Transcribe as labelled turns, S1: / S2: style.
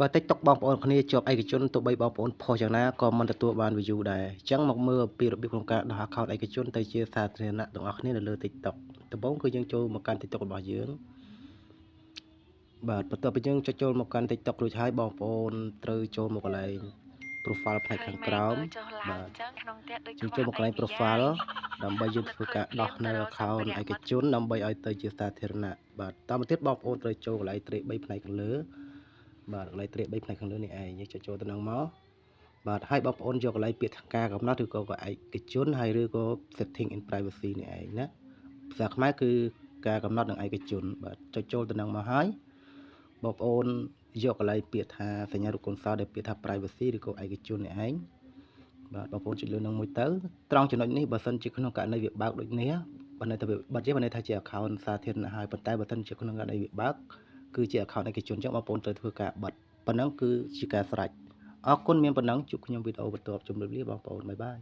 S1: បើ TikTok បងប្អូនគ្នាជាប់ឯកជនទោះបីបងប្អូនផុសយ៉ាងណាក៏មិនទទួលបាន view ដែរអញ្ចឹងមកមើលពីរបៀបក្នុងការដោះ account ឯកជនទៅជាសាធារណៈទាំងអស់គ្នានៅលើ TikTok ដំបូងគឺយើងចូលមកកាន់ TikTok របស់យើងបាទបន្ទាប់ពីយើងចុចចូលមកកាន់ TikTok រួចហើយបងប្អូនត្រូវចូលមកកន្លែង profile ផ្នែកខាងក្រោមបាទយើងចូលមកកន្លែង profile ដើម្បីយើងធ្វើការដោះនៅ account ឯកជនដើម្បីឲ្យទៅជាសាធារណៈបាទតាមមកទៀតបងប្អូនត្រូវចូលកន្លែងត្រេក3ផ្នែកខាងលើបាទកន្លែងត្រេក3ផ្នែកខាងលើនេះឯងយើងចុចចូលទៅនឹងមកបាទហើយបងប្អូនយកកន្លែងពាក្យការកំណត់ឬក៏ឯកជនហើយឬក៏ setting in privacy នេះឯងណាភាសាខ្មែរគឺការកំណត់នឹងឯកជនបាទចុចចូលទៅនឹងមកហើយបងប្អូនយកកន្លែងពាក្យថាសញ្ញារូបកូនសោដែលពាក្យថា privacy ឬក៏ឯកជននេះឯងបាទបងប្អូនចុចលើនឹងមួយទៅត្រង់ចំណុចនេះបើសិនជាក្នុងករណីវាបើកដូចនេះបើនៅតែវាបិទទេបើន័យថាជា account សាធារណៈហើយប៉ុន្តែបើសិនជាក្នុងករណីវាបើកគឺជា account ឯកជនអញ្ចឹងបងប្អូនត្រូវធ្វើការបិទប៉ុណ្ណឹងគឺជាការស្រេចអរគុណមានប៉ុណ្ណឹងជួបខ្ញុំវីដេអូបន្ទាប់ជម្រាបលាបងប្អូនបាយបាយ